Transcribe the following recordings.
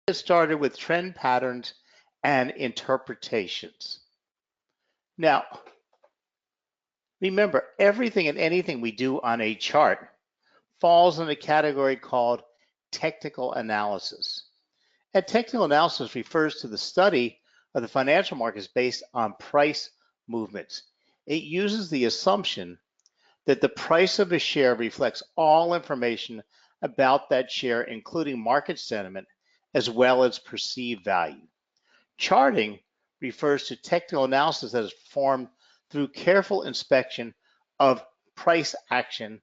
Get started with trend patterns and interpretations. Now, remember, everything and anything we do on a chart falls in a category called technical analysis. And technical analysis refers to the study of the financial markets based on price movements. It uses the assumption that the price of a share reflects all information about that share, including market sentiment, as well as perceived value. Charting refers to technical analysis that is performed through careful inspection of price action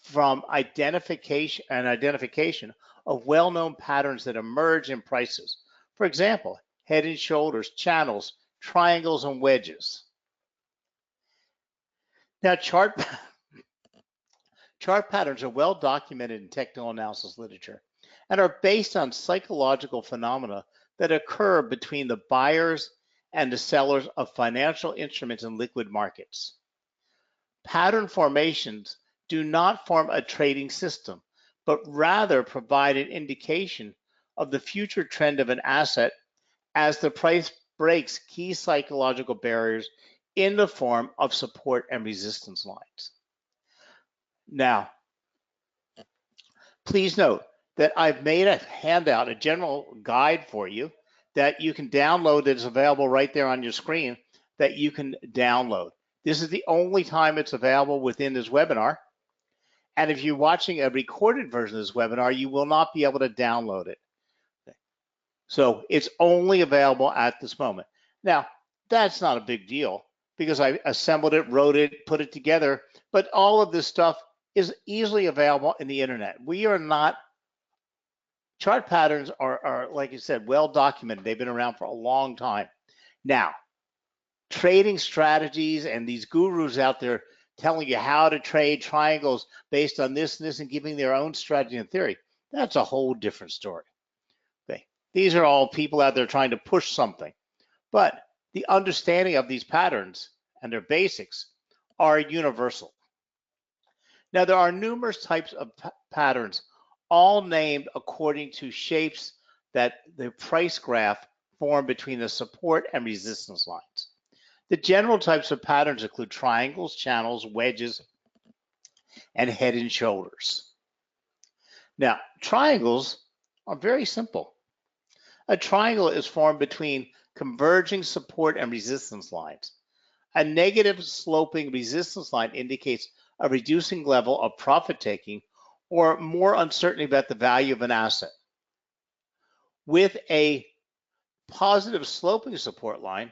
from identification of well-known patterns that emerge in prices. For example, head and shoulders, channels, triangles, and wedges. Now, chart patterns are well documented in technical analysis literature and are based on psychological phenomena that occur between the buyers and the sellers of financial instruments in liquid markets. Pattern formations do not form a trading system, but rather provide an indication of the future trend of an asset as the price breaks key psychological barriers in the form of support and resistance lines. Now, please note that I've made a handout, a general guide for you that you can download that is available right there on your screen that you can download. This is the only time it's available within this webinar. And if you're watching a recorded version of this webinar, you will not be able to download it. So it's only available at this moment. Now, that's not a big deal because I assembled it, wrote it, put it together, but all of this stuff is easily available in the internet. Chart patterns are, like you said, well documented. They've been around for a long time. Now, trading strategies and these gurus out there telling you how to trade triangles based on this and this and giving their own strategy and theory, that's a whole different story. Okay. These are all people out there trying to push something. But the understanding of these patterns and their basics are universal. Now, there are numerous types of patterns, all named according to shapes that the price graph form between the support and resistance lines. The general types of patterns include triangles, channels, wedges, and head and shoulders. Now, triangles are very simple. A triangle is formed between converging support and resistance lines. A negative sloping resistance line indicates a reducing level of profit taking or more uncertainty about the value of an asset. With a positive sloping support line,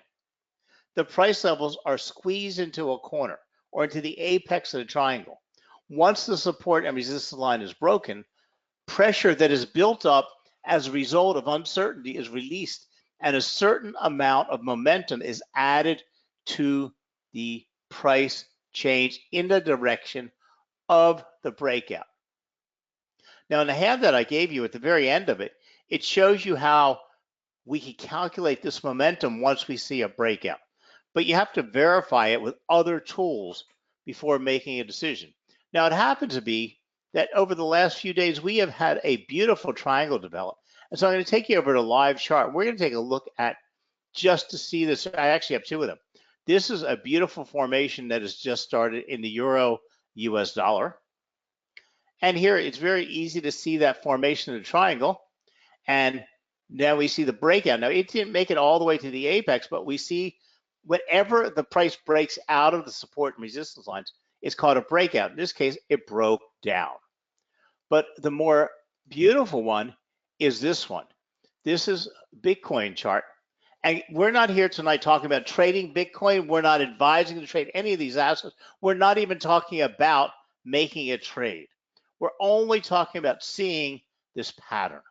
the price levels are squeezed into a corner or into the apex of the triangle. Once the support and resistance line is broken, pressure that is built up as a result of uncertainty is released and a certain amount of momentum is added to the price change in the direction of the breakout. Now, in the handout I gave you at the very end of it, it shows you how we can calculate this momentum once we see a breakout. But you have to verify it with other tools before making a decision. Now, it happens to be that over the last few days, we have had a beautiful triangle develop. And so I'm going to take you over to live chart. We're going to take a look at just to see this. I actually have two of them. This is a beautiful formation that has just started in the euro US dollar. And here it's very easy to see that formation of the triangle. And now we see the breakout. Now, it didn't make it all the way to the apex, but we see whenever the price breaks out of the support and resistance lines, it's called a breakout. In this case, it broke down. But the more beautiful one is this one. This is Bitcoin chart. And we're not here tonight talking about trading Bitcoin. We're not advising to trade any of these assets. We're not even talking about making a trade. We're only talking about seeing this pattern.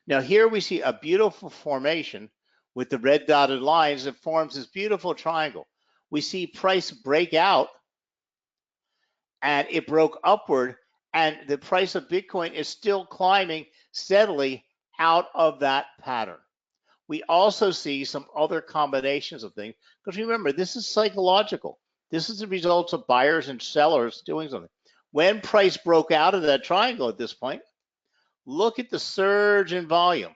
Now here we see a beautiful formation with the red dotted lines that forms this beautiful triangle. We see price break out and it broke upward, and the price of Bitcoin is still climbing steadily out of that pattern. We also see some other combinations of things, because remember, this is psychological. This is the results of buyers and sellers doing something. When price broke out of that triangle at this point, look at the surge in volume.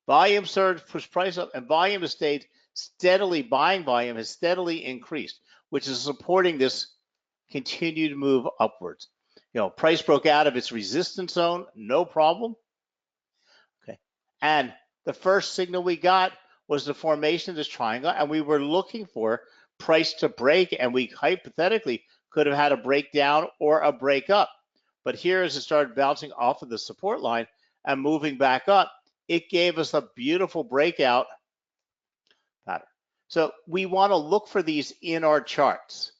Volume surge pushed price up, and volume has stayed steadily, buying volume has steadily increased, which is supporting this continued move upwards. Price broke out of its resistance zone, no problem. Okay. And the first signal we got was the formation of this triangle, and we were looking for price to break, and we hypothetically could have had a breakdown or a break up. But here, as it started bouncing off of the support line and moving back up, it gave us a beautiful breakout pattern. So we want to look for these in our charts.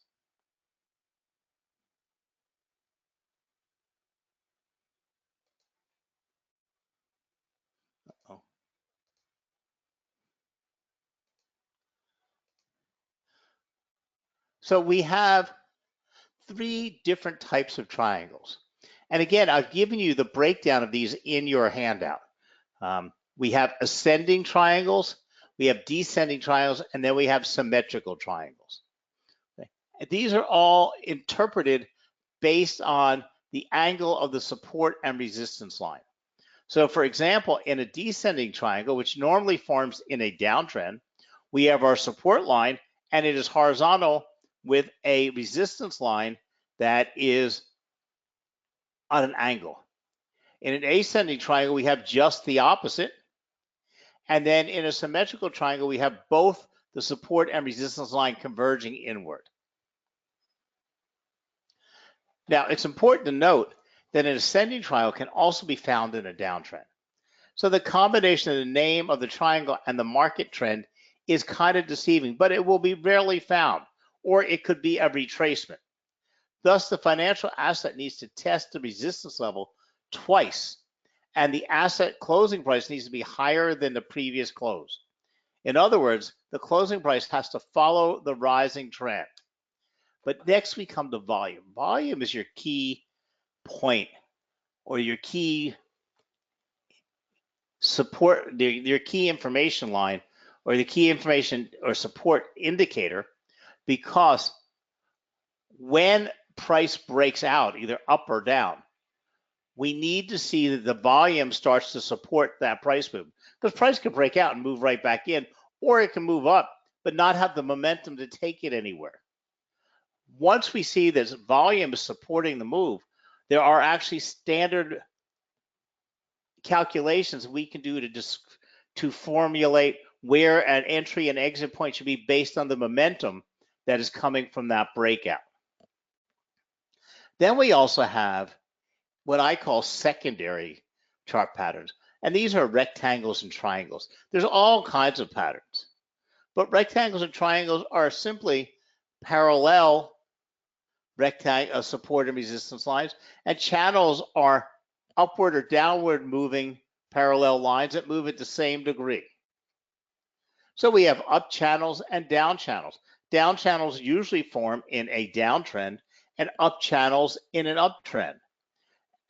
So we have 3 different types of triangles. And again, I've given you the breakdown of these in your handout. We have ascending triangles, we have descending triangles, and then we have symmetrical triangles. Okay. These are all interpreted based on the angle of the support and resistance line. So for example, in a descending triangle, which normally forms in a downtrend, we have our support line, and it is horizontal with a resistance line that is on an angle. In an ascending triangle, we have just the opposite. And then in a symmetrical triangle, we have both the support and resistance line converging inward. Now, it's important to note that an ascending triangle can also be found in a downtrend. So the combination of the name of the triangle and the market trend is kind of deceiving, but it will be rarely found, or it could be a retracement. Thus, the financial asset needs to test the resistance level twice, and the asset closing price needs to be higher than the previous close. In other words, the closing price has to follow the rising trend. But next we come to volume. Volume is your key point, or your key support, your key information line, or the key information or support indicator, because when price breaks out, either up or down, we need to see that the volume starts to support that price move. Because price can break out and move right back in, or it can move up, but not have the momentum to take it anywhere. Once we see this volume is supporting the move, there are actually standard calculations we can do to formulate where an entry and exit point should be based on the momentum that is coming from that breakout. Then we also have what I call secondary chart patterns, and these are rectangles and triangles. There's all kinds of patterns, but rectangles and triangles are simply parallel rectangle support and resistance lines, and channels are upward or downward moving parallel lines that move at the same degree. So we have up channels and down channels. Down channels usually form in a downtrend, and up channels in an uptrend.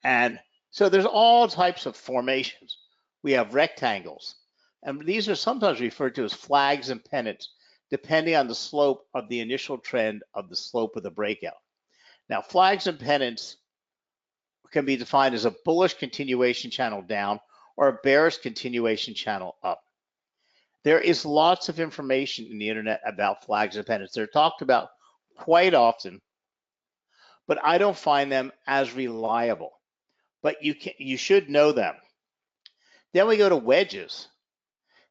And so there's all types of formations. We have rectangles, and these are sometimes referred to as flags and pennants, depending on the slope of the initial trend of the slope of the breakout. Now, flags and pennants can be defined as a bullish continuation channel down or a bearish continuation channel up. There is lots of information in the internet about flags and pennants. They're talked about quite often, but I don't find them as reliable. But you should know them. Then we go to wedges.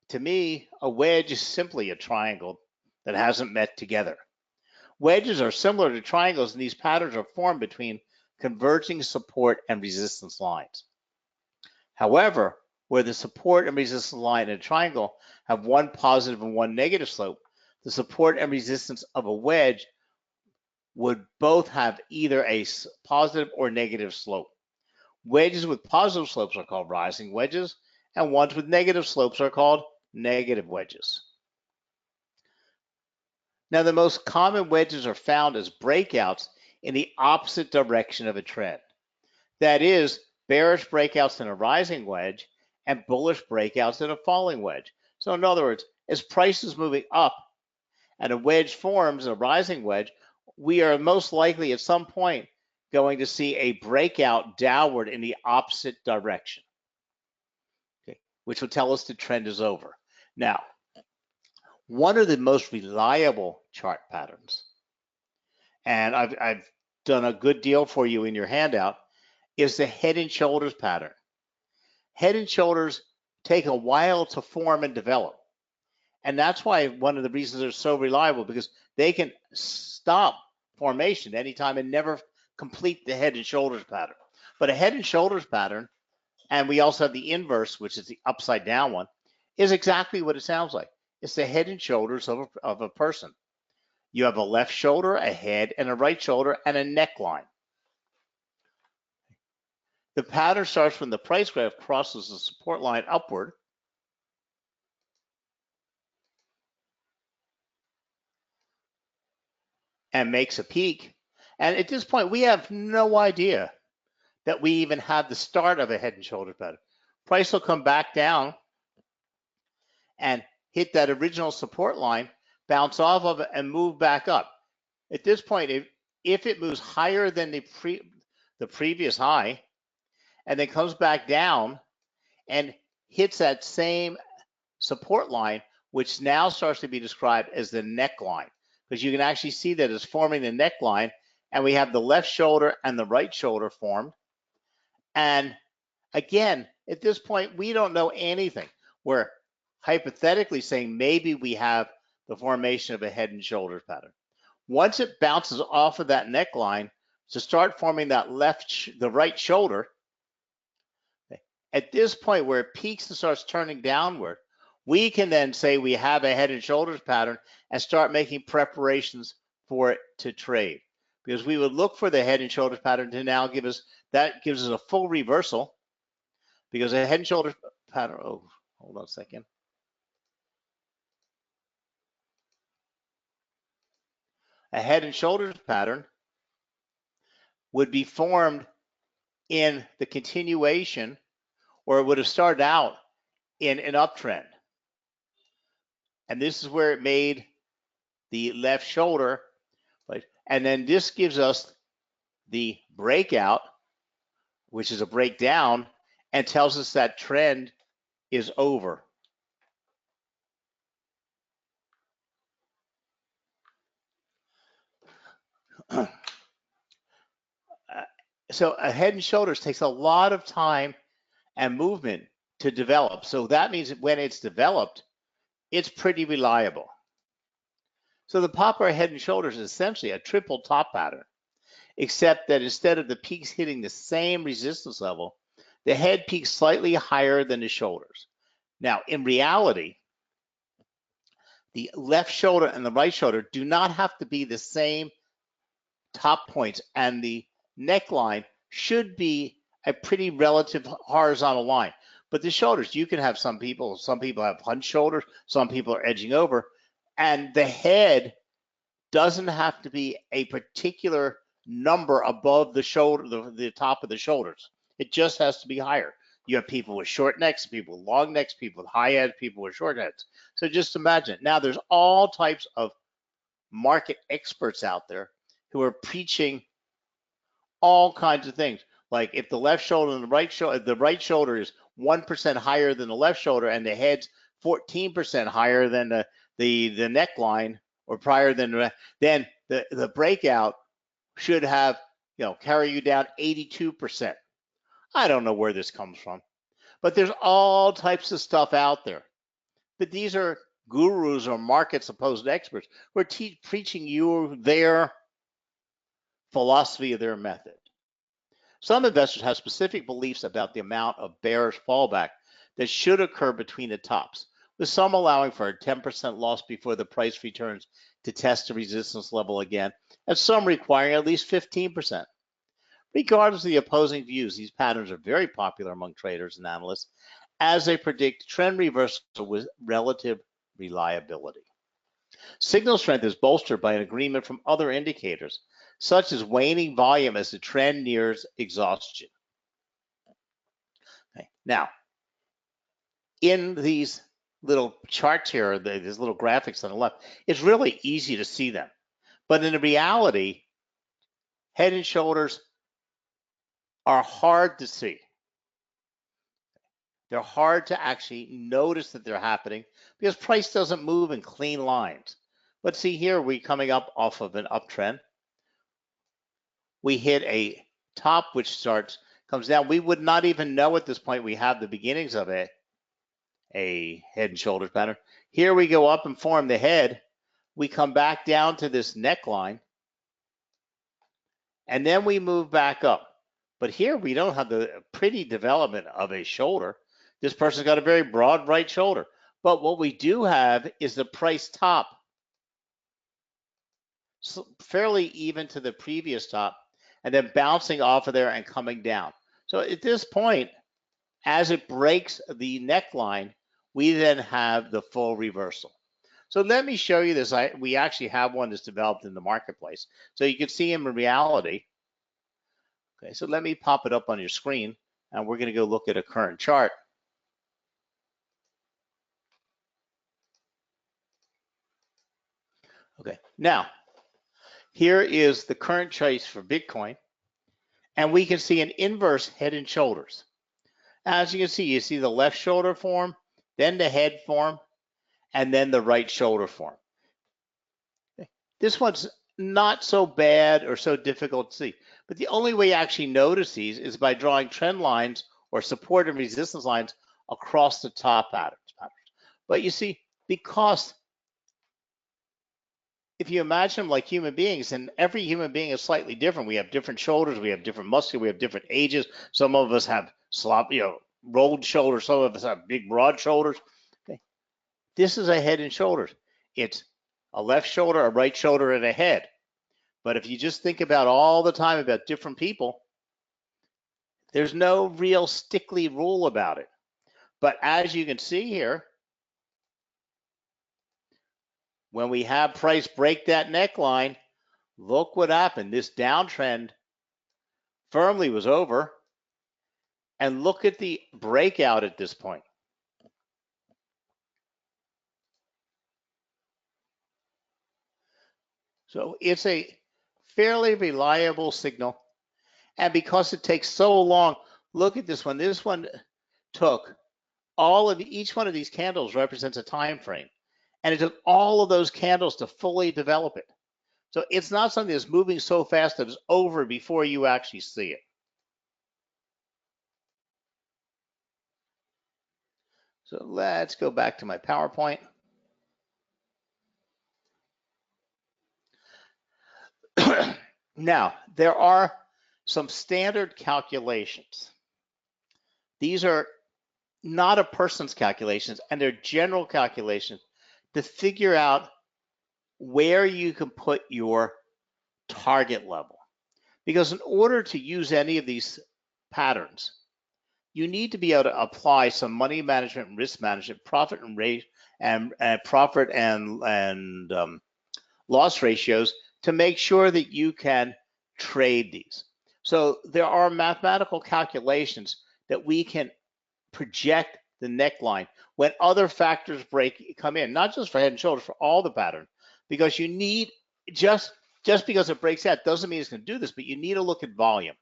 To me, a wedge is simply a triangle that hasn't met together. Wedges are similar to triangles, and these patterns are formed between converging support and resistance lines. However, where the support and resistance line in a triangle have one positive and one negative slope, the support and resistance of a wedge would both have either a positive or negative slope. Wedges with positive slopes are called rising wedges, and ones with negative slopes are called negative wedges. Now, the most common wedges are found as breakouts in the opposite direction of a trend. That is, bearish breakouts in a rising wedge and bullish breakouts in a falling wedge. So in other words, as price is moving up and a wedge forms, a rising wedge, we are most likely at some point going to see a breakout downward in the opposite direction, okay, which will tell us the trend is over. Now, one of the most reliable chart patterns, and I've done a good deal for you in your handout, is the head and shoulders pattern. Head and shoulders take a while to form and develop. And that's why one of the reasons they're so reliable, because they can stop formation anytime and never complete the head and shoulders pattern. But a head and shoulders pattern, and we also have the inverse, which is the upside down one, is exactly what it sounds like. It's the head and shoulders of a person. You have a left shoulder, a head, and a right shoulder, and a neckline. The pattern starts when the price graph crosses the support line upward, and makes a peak. And at this point, we have no idea that we even have the start of a head and shoulder pattern. Price will come back down and hit that original support line, bounce off of it, and move back up. At this point, if it moves higher than the previous high, and then comes back down and hits that same support line, which now starts to be described as the neckline, because you can actually see that it's forming the neckline, and we have the left shoulder and the right shoulder formed. And again, at this point, we don't know anything. We're hypothetically saying maybe we have the formation of a head and shoulders pattern. Once it bounces off of that neckline to start forming that the right shoulder, at this point where it peaks and starts turning downward, we can then say we have a head and shoulders pattern and start making preparations for it to trade. Because we would look for the head and shoulders pattern to now gives us a full reversal, because a head and shoulders pattern, oh, hold on a second. A head and shoulders pattern would be formed in the continuation, or it would have started out in an uptrend. And this is where it made the left shoulder, right? And then this gives us the breakout, which is a breakdown, and tells us that trend is over. So a head and shoulders takes a lot of time and movement to develop. So that means that when it's developed, it's pretty reliable. So the popular head and shoulders is essentially a triple top pattern, except that instead of the peaks hitting the same resistance level, the head peaks slightly higher than the shoulders. Now, in reality, the left shoulder and the right shoulder do not have to be the same top points, and the neckline should be a pretty relative horizontal line. But the shoulders, you can have some people have hunched shoulders, some people are edging over, and the head doesn't have to be a particular number above the shoulder, the top of the shoulders. It just has to be higher. You have people with short necks, people with long necks, people with high heads, people with short heads. So just imagine. Now there's all types of market experts out there who are preaching all kinds of things. Like if the left shoulder and the right shoulder is 1% higher than the left shoulder and the head's 14% higher than the neckline, or prior than, then the breakout should have, carry you down 82%. I don't know where this comes from, but there's all types of stuff out there. But these are gurus or market supposed experts who are preaching you their philosophy of their method. Some investors have specific beliefs about the amount of bearish fallback that should occur between the tops, with some allowing for a 10% loss before the price returns to test the resistance level again, and some requiring at least 15%. Regardless of the opposing views, these patterns are very popular among traders and analysts as they predict trend reversal with relative reliability. Signal strength is bolstered by an agreement from other indicators, such as waning volume as the trend nears exhaustion. Okay. Now, in these little charts here, these little graphics on the left, it's really easy to see them. But in reality, head and shoulders are hard to see. They're hard to actually notice that they're happening because price doesn't move in clean lines. But see here, we're coming up off of an uptrend. We hit a top which comes down. We would not even know at this point we have the beginnings of a head and shoulders pattern. Here we go up and form the head. We come back down to this neckline, and then we move back up. But here we don't have the pretty development of a shoulder. This person's got a very broad right shoulder. But what we do have is the price top, so fairly even to the previous top, and then bouncing off of there and coming down. So at this point, as it breaks the neckline, we then have the full reversal. So let me show you this. We actually have one that's developed in the marketplace. So you can see him in reality. Okay, so let me pop it up on your screen, and we're going to go look at a current chart. Okay, now here is the current chart for Bitcoin, and we can see an inverse head and shoulders. As you can see, you see the left shoulder form, then the head form, and then the right shoulder form. Okay. This one's not so bad or so difficult to see, but the only way you actually notice these is by drawing trend lines or support and resistance lines across the top patterns. But you see, because if you imagine them like human beings, and every human being is slightly different. We have different shoulders, we have different muscles, we have different ages. Some of us have rolled shoulders, some of us have big, broad shoulders. Okay. This is a head and shoulders. It's a left shoulder, a right shoulder, and a head. But if you just think about all the time about different people, there's no real stickly rule about it. But as you can see here, when we have price break that neckline, look what happened. This downtrend firmly was over. And look at the breakout at this point. So it's a fairly reliable signal. And because it takes so long, look at this one. This one took each one of these candles represents a time frame. And it took all of those candles to fully develop it. So it's not something that's moving so fast that it's over before you actually see it. So let's go back to my PowerPoint. Now, there are some standard calculations. These are not a person's calculations, and they're general calculations to figure out where you can put your target level. Because in order to use any of these patterns, you need to be able to apply some money management and risk management, profit and rate, and profit and loss ratios to make sure that you can trade these. So there are mathematical calculations that we can project the neckline when other factors come in, not just for head and shoulders, for all the pattern, because you need just because it breaks out doesn't mean it's going to do this, but you need to look at volume.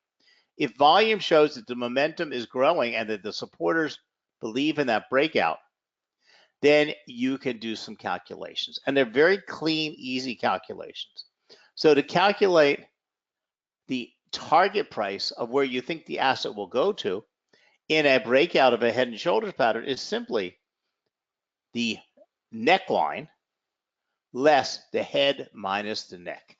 If volume shows that the momentum is growing and that the supporters believe in that breakout, then you can do some calculations. And they're very clean, easy calculations. So to calculate the target price of where you think the asset will go to in a breakout of a head and shoulders pattern is simply the neckline less the head minus the neck.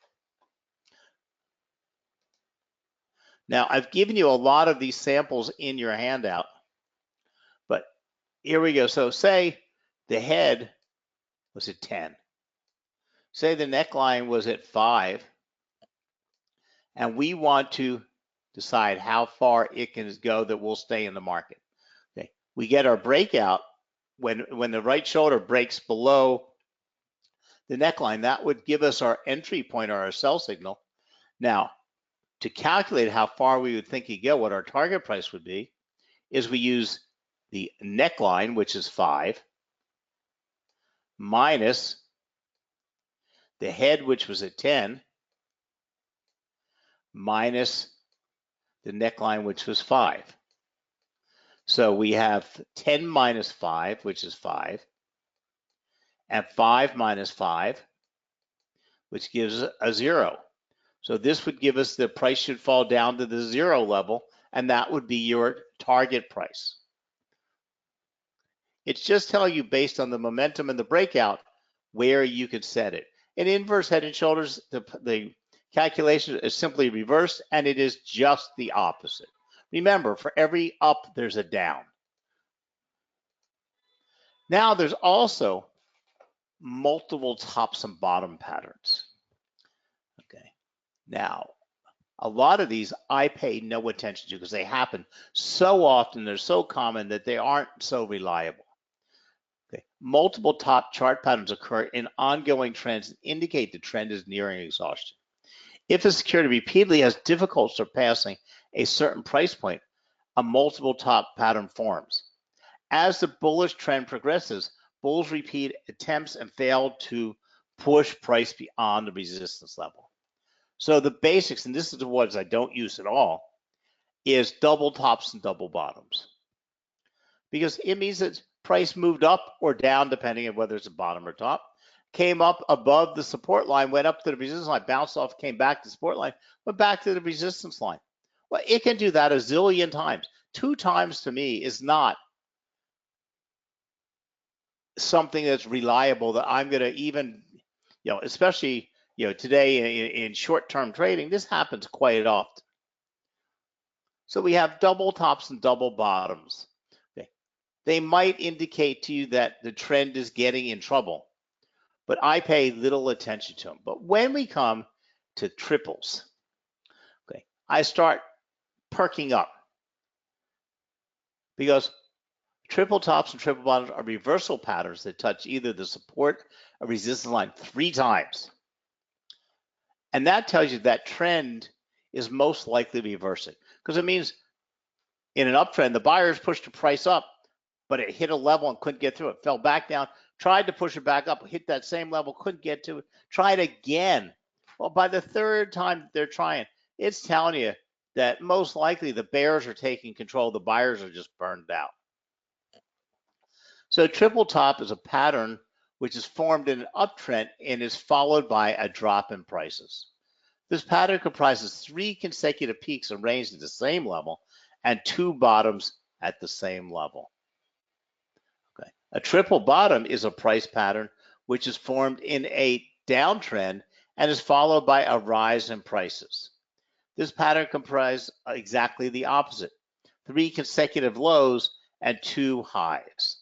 Now, I've given you a lot of these samples in your handout, but here we go. So say the head was at 10. Say the neckline was at 5, and we want to decide how far it can go that will stay in the market. Okay, we get our breakout when the right shoulder breaks below the neckline. That would give us our entry point or our sell signal. Now, to calculate how far we would think it go, what our target price would be, is we use the neckline, which is 5, minus the head, which was at 10, minus the neckline, which was 5. So we have 10 minus 5, which is 5, and 5 minus 5, which gives a 0. So this would give us the price should fall down to the 0 level, and that would be your target price. It's just telling you based on the momentum and the breakout where you could set it. In inverse head and shoulders, the calculation is simply reversed, and it is just the opposite. Remember, for every up, there's a down. Now there's also multiple tops and bottom patterns. Okay. Now, a lot of these I pay no attention to because they happen so often, they're so common that they aren't so reliable. Okay. Multiple top chart patterns occur in ongoing trends and indicate the trend is nearing exhaustion. If a security repeatedly has difficulty surpassing a certain price point, a multiple top pattern forms. As the bullish trend progresses, bulls repeat attempts and fail to push price beyond the resistance level. So the basics, and this is the ones I don't use at all, is double tops and double bottoms. Because it means that price moved up or down depending on whether it's a bottom or top, came up above the support line, went up to the resistance line, bounced off, came back to the support line, went back to the resistance line. Well, it can do that a zillion times. 2 times to me is not something that's reliable that I'm going to even, especially, today in short-term trading, this happens quite often. So we have double tops and double bottoms. Okay. They might indicate to you that the trend is getting in trouble, but I pay little attention to them. But when we come to triples, okay, I start perking up because triple tops and triple bottoms are reversal patterns that touch either the support or resistance line 3 times. And that tells you that trend is most likely reversing because it means in an uptrend, the buyers pushed the price up, but it hit a level and couldn't get through it, fell back down, tried to push it back up, hit that same level, couldn't get to it, tried again. Well, by the 3rd time they're trying, it's telling you that most likely the bears are taking control, the buyers are just burned out. So triple top is a pattern which is formed in an uptrend and is followed by a drop in prices. This pattern comprises 3 consecutive peaks arranged at the same level and 2 bottoms at the same level. Okay. A triple bottom is a price pattern which is formed in a downtrend and is followed by a rise in prices. This pattern comprises exactly the opposite, 3 consecutive lows and 2 highs.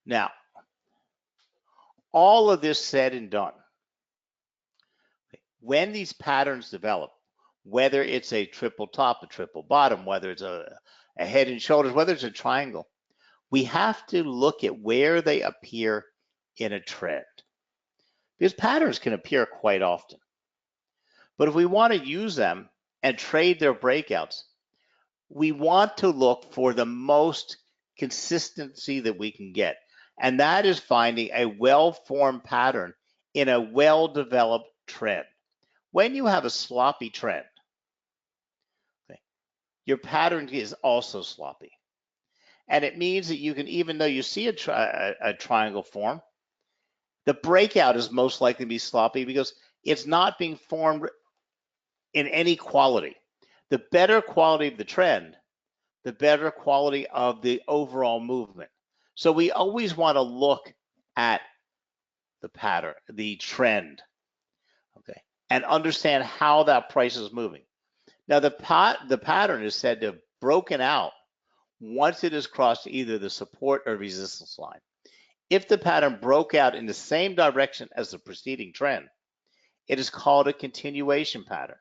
Now, all of this said and done, when these patterns develop, whether it's a triple top, a triple bottom, whether it's a head and shoulders, whether it's a triangle, we have to look at where they appear in a trend. Because patterns can appear quite often. But if we want to use them and trade their breakouts, we want to look for the most consistency that we can get. And that is finding a well-formed pattern in a well-developed trend. When you have a sloppy trend, okay, your pattern is also sloppy. And it means that you can, even though you see a triangle form, the breakout is most likely to be sloppy because it's not being formed in any quality. The better quality of the trend, the better quality of the overall movement. So we always want to look at the pattern, the trend, okay, and understand how that price is moving. Now the pattern is said to have broken out once it has crossed either the support or resistance line. If the pattern broke out in the same direction as the preceding trend, it is called a continuation pattern.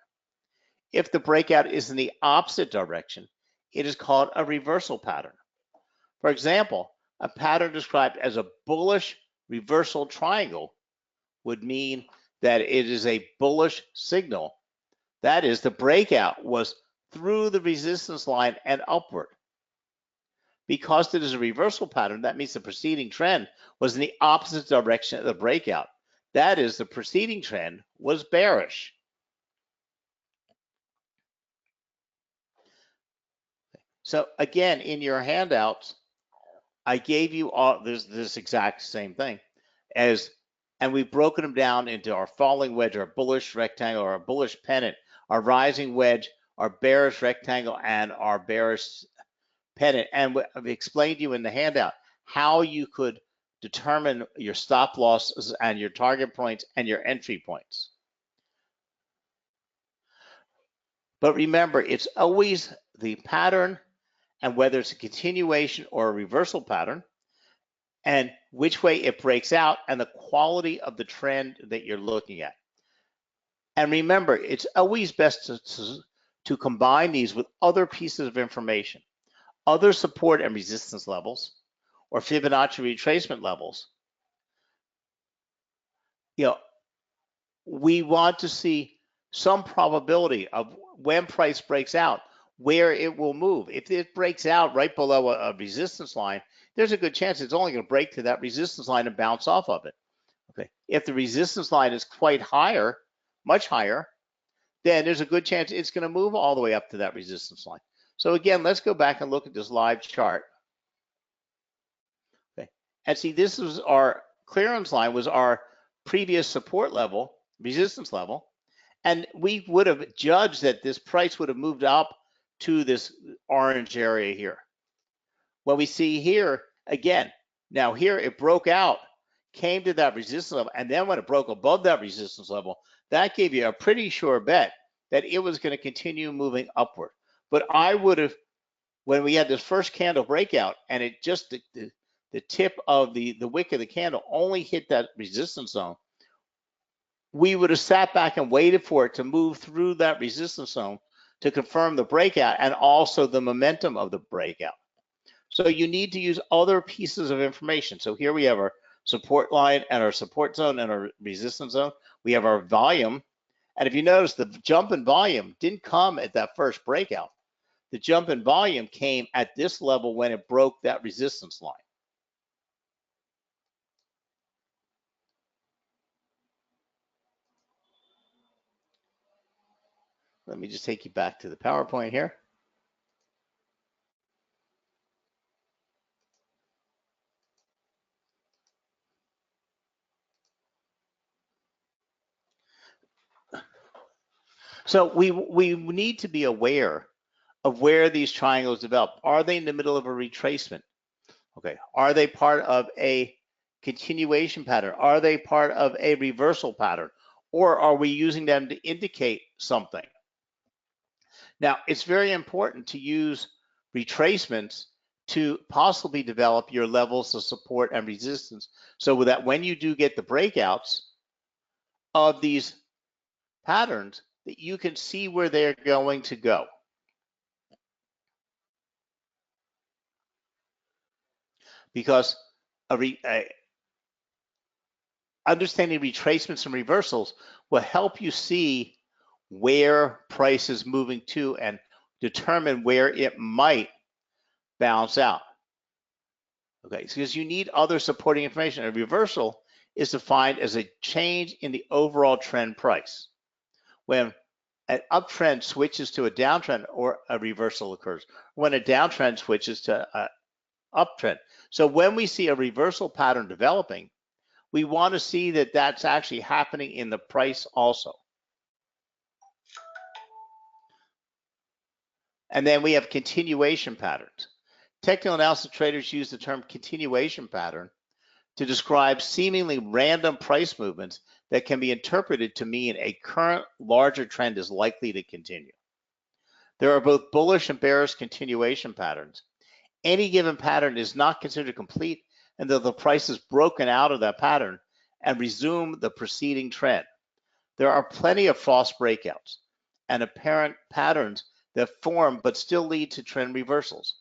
If the breakout is in the opposite direction, it is called a reversal pattern. For example, a pattern described as a bullish reversal triangle would mean that it is a bullish signal. That is, the breakout was through the resistance line and upward. Because it is a reversal pattern, that means the preceding trend was in the opposite direction of the breakout. That is, the preceding trend was bearish. So again, in your handouts, I gave you all this exact same thing as, and we've broken them down into our falling wedge, our bullish rectangle, our bullish pennant, our rising wedge, our bearish rectangle, and our bearish pennant. And I've explained to you in the handout how you could determine your stop losses and your target points and your entry points. But remember, it's always the pattern and whether it's a continuation or a reversal pattern, and which way it breaks out, and the quality of the trend that you're looking at. And remember, it's always best to combine these with other pieces of information, other support and resistance levels, or Fibonacci retracement levels. You know, we want to see some probability of when price breaks out, where it will move. If it breaks out right below a resistance line, there's a good chance it's only going to break to that resistance line and bounce off of it. Okay. If the resistance line is quite higher, much higher, then there's a good chance it's going to move all the way up to that resistance line. So again, let's go back and look at this live chart. Okay. And see, this was our clearance line, was our previous support level, resistance level. And we would have judged that this price would have moved up to this orange area here. What we see here, again, now here it broke out, came to that resistance level, and then when it broke above that resistance level, that gave you a pretty sure bet that it was going to continue moving upward. But I would have, when we had this first candle breakout, and it just, the tip of the wick of the candle only hit that resistance zone, we would have sat back and waited for it to move through that resistance zone to confirm the breakout and also the momentum of the breakout. So you need to use other pieces of information. So here we have our support line and our support zone and our resistance zone. We have our volume. And if you notice, the jump in volume didn't come at that first breakout. The jump in volume came at this level when it broke that resistance line. Let me just take you back to the PowerPoint here. So we need to be aware of where these triangles develop. Are they in the middle of a retracement? Okay. Are they part of a continuation pattern? Are they part of a reversal pattern? Or are we using them to indicate something? Now, it's very important to use retracements to possibly develop your levels of support and resistance so that when you do get the breakouts of these patterns, that you can see where they're going to go. Because understanding retracements and reversals will help you see where price is moving to and determine where it might bounce out. Okay, because you need other supporting information. A reversal is defined as a change in the overall trend price. When an uptrend switches to a downtrend, or a reversal occurs. When a downtrend switches to an uptrend. So when we see a reversal pattern developing, we want to see that that's actually happening in the price also. And then we have continuation patterns. Technical analysis traders use the term continuation pattern to describe seemingly random price movements that can be interpreted to mean a current larger trend is likely to continue. There are both bullish and bearish continuation patterns. Any given pattern is not considered complete until the price is broken out of that pattern and resume the preceding trend. There are plenty of false breakouts and apparent patterns that form but still lead to trend reversals.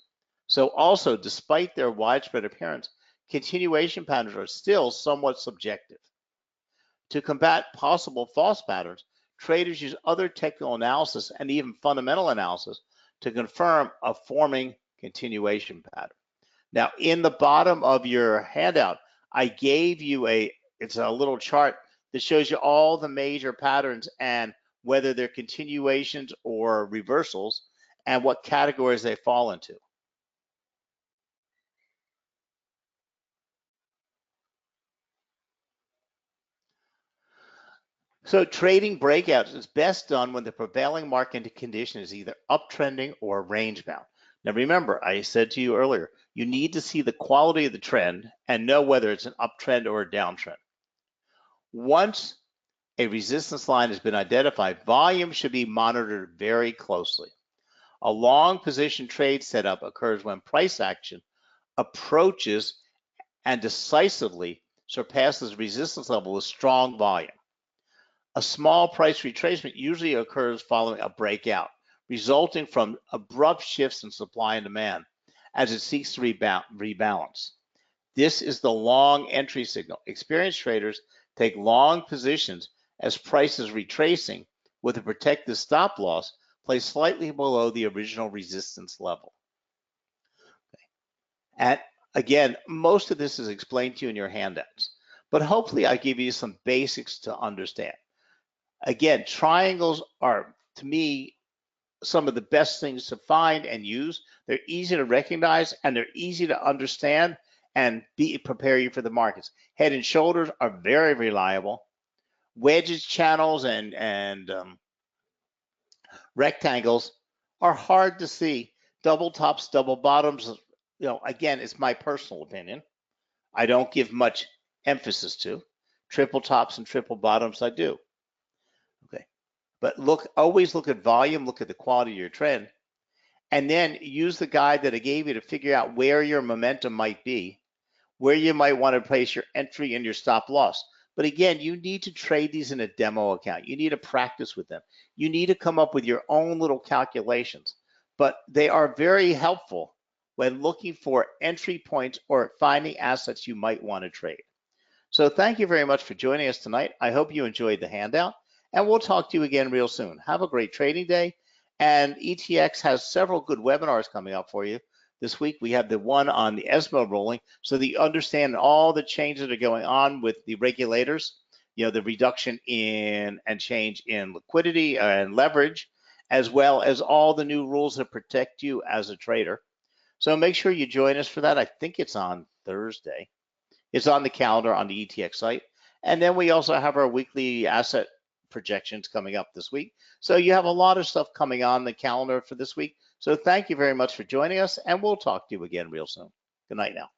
So also, despite their widespread appearance, continuation patterns are still somewhat subjective. To combat possible false patterns, traders use other technical analysis and even fundamental analysis to confirm a forming continuation pattern. Now, in the bottom of your handout, I gave you it's a little chart that shows you all the major patterns and whether they're continuations or reversals. and what categories they fall into. So trading breakouts is best done when the prevailing market condition is either uptrending or range bound. Now remember, I said to you earlier, you need to see the quality of the trend and know whether it's an uptrend or a downtrend. Once a resistance line has been identified, volume should be monitored very closely. A long position trade setup occurs when price action approaches and decisively surpasses resistance level with strong volume. A small price retracement usually occurs following a breakout, resulting from abrupt shifts in supply and demand as it seeks to rebalance. This is the long entry signal. Experienced traders take long positions as price is retracing with a protective stop loss placed slightly below the original resistance level. And again, most of this is explained to you in your handouts, but hopefully I give you some basics to understand. Again, triangles are, to me, some of the best things to find and use. They're easy to recognize and they're easy to understand and prepare you for the markets. Head and shoulders are very reliable. Wedges, channels, and rectangles are hard to see. Double tops, double bottoms, again, it's my personal opinion. I don't give much emphasis to. Triple tops and triple bottoms, I do. Okay. But always look at volume, look at the quality of your trend, and then use the guide that I gave you to figure out where your momentum might be, where you might want to place your entry and your stop loss. But again, you need to trade these in a demo account. You need to practice with them. You need to come up with your own little calculations, but they are very helpful when looking for entry points or finding assets you might want to trade. So thank you very much for joining us tonight. I hope you enjoyed the handout, and we'll talk to you again real soon. Have a great trading day, and ETX has several good webinars coming up for you. This week we have the one on the ESMO ruling, so that you understand all the changes that are going on with the regulators, the reduction in and change in liquidity and leverage, as well as all the new rules that protect you as a trader. So make sure you join us for that. I think it's on Thursday. It's on the calendar on the ETX site. And then we also have our weekly asset projections coming up this week. So you have a lot of stuff coming on the calendar for this week. So thank you very much for joining us, and we'll talk to you again real soon. Good night now.